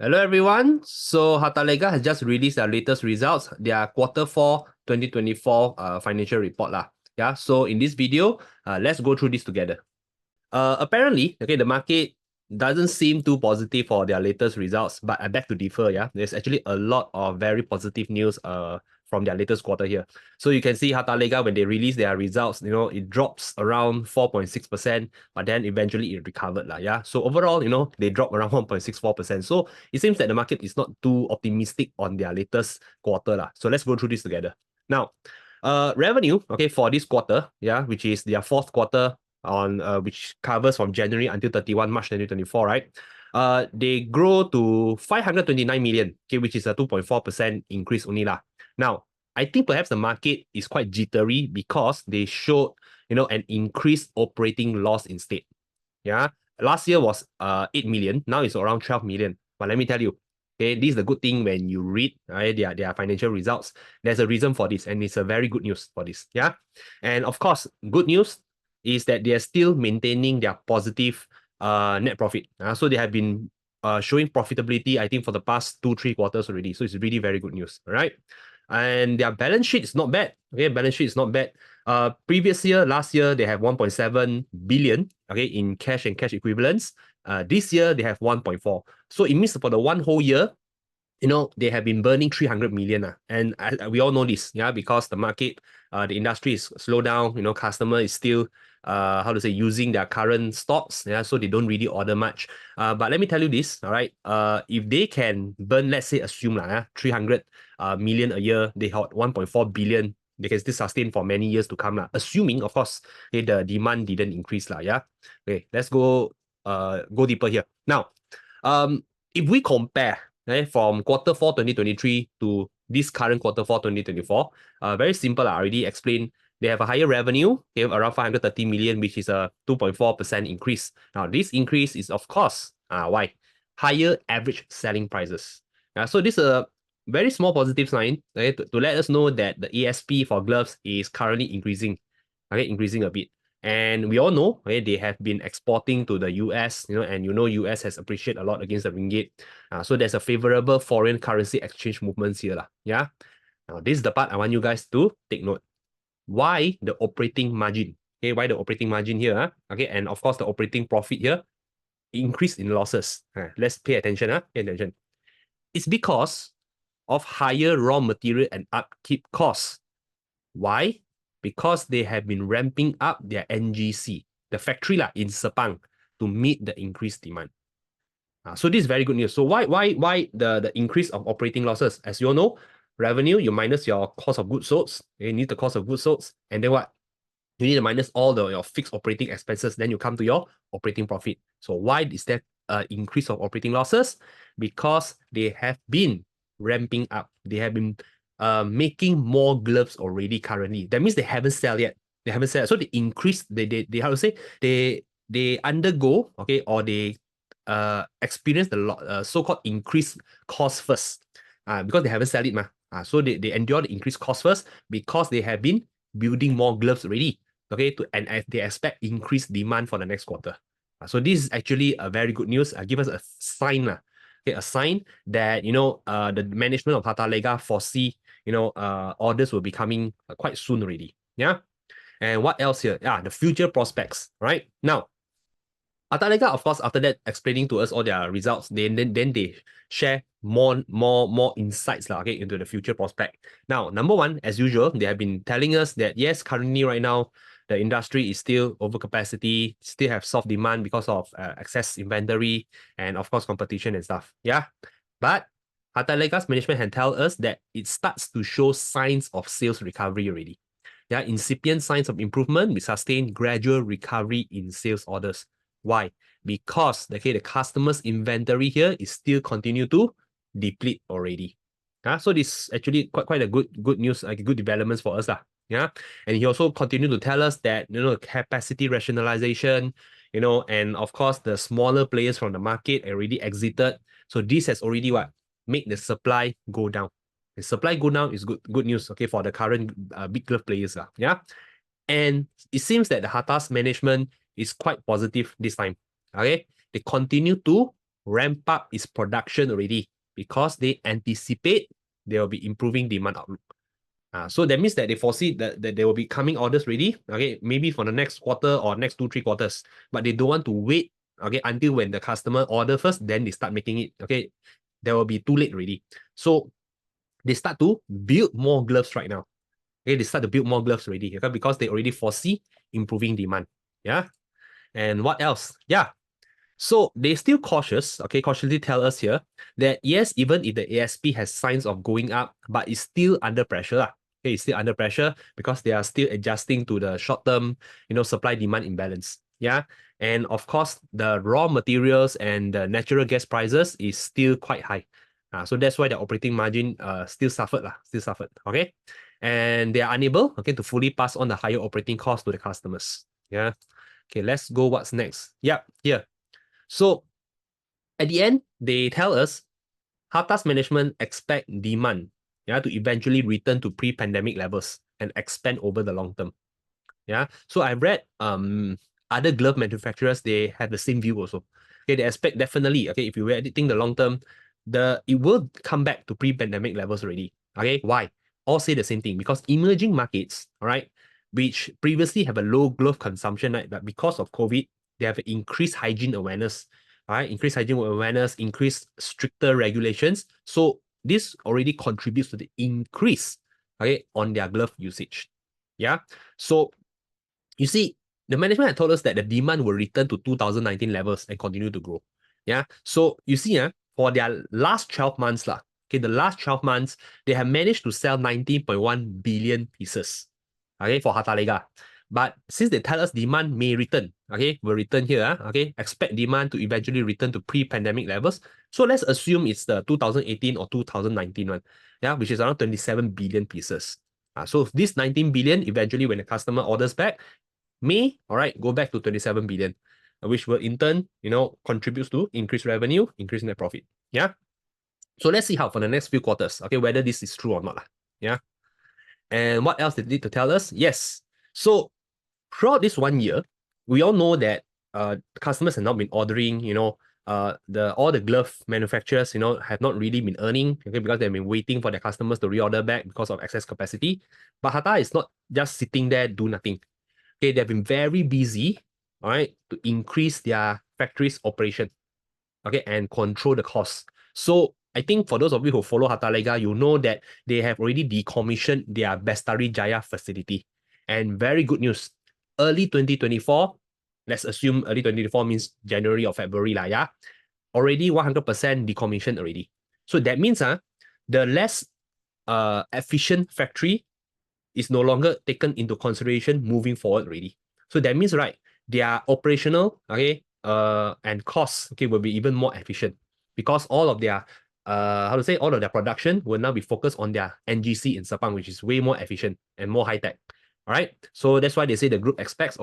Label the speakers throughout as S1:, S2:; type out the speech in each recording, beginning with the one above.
S1: Hello everyone. So Hartalega has just released their latest results, their Q4 2024 financial report lah. Yeah. So in this video, let's go through this together. Apparently, okay, the market doesn't seem too positive for their latest results, but I beg to differ. Yeah, there's actually a lot of very positive news from their latest quarter here. So you can see Hartalega, when they release their results, it drops around 4.6%, but then eventually it recovered lah. Yeah. So overall, they dropped around 1.64%. So it seems that the market is not too optimistic on their latest quarter lah. So let's go through this together. Now, revenue, okay, for this quarter, yeah, which is their fourth quarter on which covers from January until 31 March 2024, right? They grow to 529 million, okay, which is a 2.4% increase only lah. Now, I think perhaps the market is quite jittery because they showed, an increased operating loss instead. Yeah, last year was 8 million, now it's around 12 million. But let me tell you, okay, this is the good thing when you read, right, their financial results. There's a reason for this, and it's a very good news for this. Yeah, and of course, good news is that they are still maintaining their positive net profit. So they have been showing profitability, I think, for the past 2-3 quarters already. So it's really very good news. All right. And their balance sheet is not bad. Okay, balance sheet is not bad. Previous year, last year, they have 1.7 billion, okay, in cash and cash equivalents. This year, they have 1.4. So it means for the one whole year, they have been burning 300 million. And we all know this, yeah, because the market, the industry is slowed down, customer is still, using their current stocks. Yeah, so they don't really order much. But let me tell you this, all right, if they can burn, let's say, assume 300 million a year, they have 1.4 billion, they can still sustain for many years to come, assuming, of course, the demand didn't increase, yeah. Okay, let's go deeper here. Now, if we compare, okay, from Q4 2023 to this current Q4 2024, very simple. I already explained. They have a higher revenue, they have around 530 million, which is a 2.4% increase. Now, this increase is, of course, why? Higher average selling prices. So this is a very small positive sign, okay, to let us know that the ASP for gloves is currently increasing, okay, increasing a bit. And we all know, okay, they have been exporting to the US, and US has appreciated a lot against the ringgit. So there's a favorable foreign currency exchange movements here. Yeah. Now, this is the part I want you guys to take note. Why the operating margin? Okay, why the operating margin here? Okay, and of course, the operating profit here increase in losses. Let's pay attention. Pay attention. It's because of higher raw material and upkeep costs. Why? Because they have been ramping up their NGC, the factory in Sepang, to meet the increased demand. So this is very good news. So why the increase of operating losses? As you all know, revenue, you minus your cost of goods sold, you need the cost of goods sold, and then what? You need to minus all your fixed operating expenses, then you come to your operating profit. So why is there an increase of operating losses? Because they have been ramping up. They have been making more gloves already currently. That means they haven't sell yet. They haven't sell. So they increase, they how to say, they undergo, okay, or they experience the so-called increased cost first. Because they haven't sell it. So they endure the increased cost first because they have been building more gloves already. Okay, and they expect increased demand for the next quarter. So this is actually a very good news. Give us a sign, okay, a sign that the management of Hartalega foresee orders will be coming quite soon already. Yeah, and what else here? Yeah, the future prospects. Right now, Hartalega, of course, after that explaining to us all their results, then they share more insights into the future prospect. Now, number one, as usual, they have been telling us that yes, currently right now, the industry is still over capacity, still have soft demand because of excess inventory and of course competition and stuff. Yeah, but Hartalega's management can tell us that it starts to show signs of sales recovery already. Yeah, incipient signs of improvement with sustained gradual recovery in sales orders. Why? Because the customer's inventory here is still continue to deplete already. So this is actually quite a good news, like good developments for us. Yeah. And he also continued to tell us that capacity rationalization, and of course the smaller players from the market already exited. So this has already made the supply go down. The supply go down is good news, okay, for the current big glove players. Yeah. And it seems that the Harta's management is quite positive this time. Okay, they continue to ramp up its production already because they anticipate there will be improving demand outlook. So that means that they foresee that there will be coming orders ready, okay, maybe for the next quarter or next 2-3 quarters, but they don't want to wait, okay, until when the customer order first, then they start making it, okay, there will be too late already. So they start to build more gloves right now. Okay, they start to build more gloves already, okay, because they already foresee improving demand. Yeah. And what else? Yeah. So they still cautious, okay, cautiously tell us here that yes, even if the ASP has signs of going up, but it's still under pressure. Okay, it's still under pressure because they are still adjusting to the short-term, supply-demand imbalance. Yeah. And of course, the raw materials and the natural gas prices is still quite high. So that's why the operating margin still suffered. Okay. And they are unable, okay, to fully pass on the higher operating cost to the customers. Yeah. Okay, let's go what's next. Yeah, here. So at the end, they tell us HARTA's management expect demand to eventually return to pre-pandemic levels and expand over the long term. Yeah. So I read other glove manufacturers, they have the same view also. Okay, they expect definitely, okay, if you were editing the long term, it will come back to pre-pandemic levels already. Okay, why? All say the same thing because emerging markets, all right, which previously have a low glove consumption, right, but because of COVID, they have increased hygiene awareness, all right, increased hygiene awareness, increased stricter regulations. So this already contributes to the increase, okay, on their glove usage. Yeah. So you see, the management had told us that the demand will return to 2019 levels and continue to grow. Yeah. So you see, for their last 12 months, okay, the last 12 months, they have managed to sell 19.1 billion pieces. Okay, for Hartalega. But since they tell us demand may return, okay, will return here, okay, expect demand to eventually return to pre-pandemic levels. So let's assume it's the 2018 or 2019 one, yeah, which is around 27 billion pieces. So this 19 billion, eventually when the customer orders back, may, all right, go back to 27 billion, which will in turn, contributes to increased revenue, increased net profit. Yeah. So let's see how for the next few quarters, okay, whether this is true or not. Yeah. And what else they need to tell us? Yes. So throughout this 1 year, we all know that customers have not been ordering, all the glove manufacturers, have not really been earning, okay, because they've been waiting for their customers to reorder back because of excess capacity. But HARTA is not just sitting there, do nothing. Okay, they've been very busy, all right, to increase their factory's operation, okay, and control the costs. So I think for those of you who follow Hartalega, you know that they have already decommissioned their Bestari Jaya facility. And very good news, early 2024, let's assume early 2024 means January or February, yeah, already 100% decommissioned already. So that means the less efficient factory is no longer taken into consideration moving forward already. So that means, right, their operational, okay, and costs, okay, will be even more efficient because all of their, all of their production will now be focused on their NGC in Sepang, which is way more efficient and more high tech. All right. So that's why they say the group expects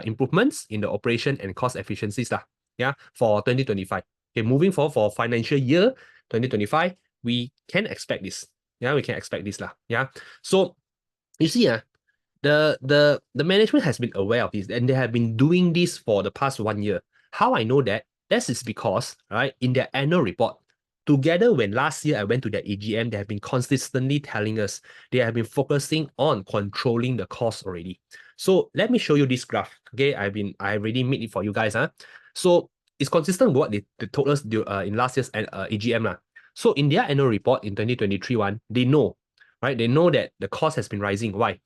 S1: improvements in the operation and cost efficiencies, yeah, for 2025. Okay, moving forward for financial year 2025, we can expect this. Yeah, we can expect this, yeah. So you see, the management has been aware of this and they have been doing this for the past 1 year. How I know that? That is because, right, in their annual report, together when last year I went to their AGM, they have been consistently telling us they have been focusing on controlling the cost already. So let me show you this graph. Okay, I already made it for you guys. So it's consistent with what they told us in last year's AGM. So in their annual report in 2023 one, they know, right? They know that the cost has been rising. Why?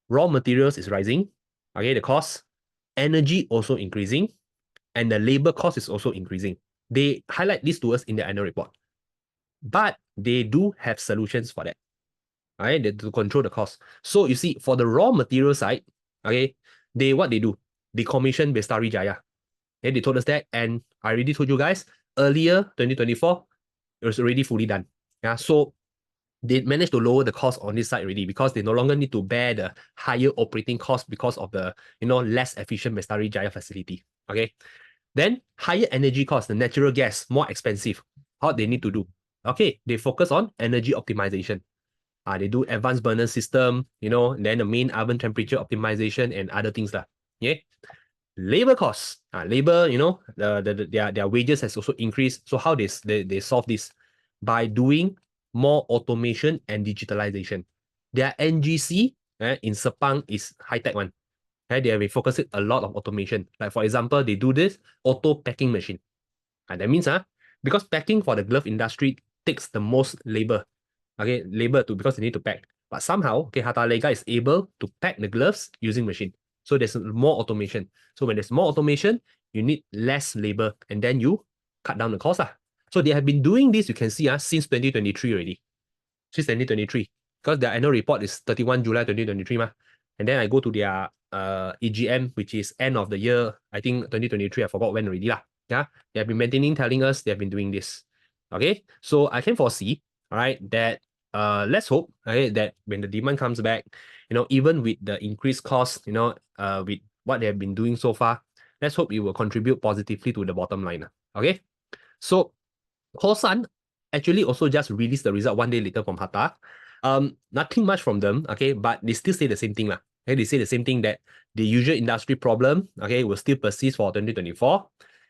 S1: Raw materials is rising, okay, the cost, energy also increasing, and the labor cost is also increasing. They highlight this to us in the annual report. But they do have solutions for that, right? To control the cost. So you see, for the raw material side, okay, what they do, they commission Bestari Jaya. Okay, they told us that, and I already told you guys earlier, 2024, it was already fully done. Yeah, so they managed to lower the cost on this side already because they no longer need to bear the higher operating cost because of the less efficient Bestari Jaya facility. Okay. Then higher energy cost, the natural gas, more expensive. How they need to do? Okay, they focus on energy optimization. They do advanced burner system, then the main oven temperature optimization and other things. Yeah. Labor costs. Labor, their wages has also increased. So how they solve this? By doing more automation and digitalization. Their NGC in Sepang is high-tech one. They have been focusing a lot of automation. Like for example, they do this auto packing machine. That means because packing for the glove industry takes the most labor. Okay, labor because they need to pack. But somehow, Hartalega is able to pack the gloves using machine. So there's more automation. So when there's more automation, you need less labor, and then you cut down the cost. So they have been doing this, you can see, since 2023 already. Since 2023. Because their annual report is 31 July 2023. And then I go to their EGM, which is end of the year, I think 2023, I forgot when already. Yeah, they have been maintaining, telling us they have been doing this. Okay, so I can foresee, all right, that let's hope, okay, that when the demand comes back, even with the increased cost, with what they have been doing so far, let's hope it will contribute positively to the bottom line. Okay, so Hosan actually also just released the result one day later from HARTA. Nothing much from them, okay, but they still say the same thing. Okay, they say the same thing that the usual industry problem, okay, will still persist for 2024.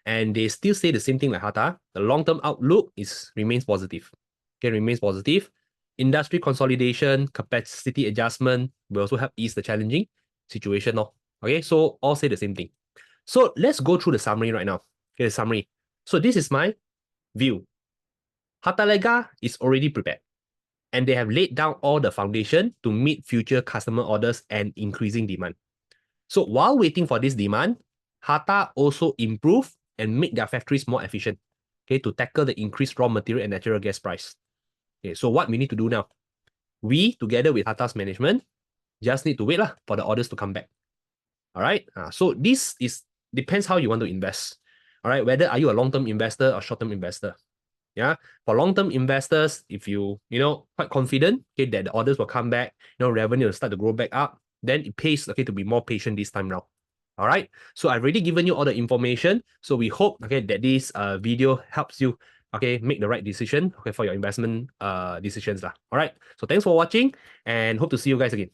S1: And they still say the same thing like HARTA. The long-term outlook remains positive. Okay, remains positive. Industry consolidation, capacity adjustment will also help ease the challenging situation. Okay, so all say the same thing. So let's go through the summary right now. Okay, the summary. So this is my view. Hartalega is already prepared, and they have laid down all the foundation to meet future customer orders and increasing demand. So while waiting for this demand, HARTA also improve and make their factories more efficient, okay, to tackle the increased raw material and natural gas price. Okay, so what we need to do now? We, together with HARTA's management, just need to wait for the orders to come back. All right. So this depends how you want to invest. All right. Whether are you a long-term investor or short-term investor? Yeah. For long-term investors, if you quite confident, okay, that the orders will come back, revenue will start to grow back up, then it pays, okay, to be more patient this time round. All right. So I've already given you all the information. So we hope, okay, that this video helps you, okay, make the right decision, okay, for your investment decisions. All right. So thanks for watching and hope to see you guys again.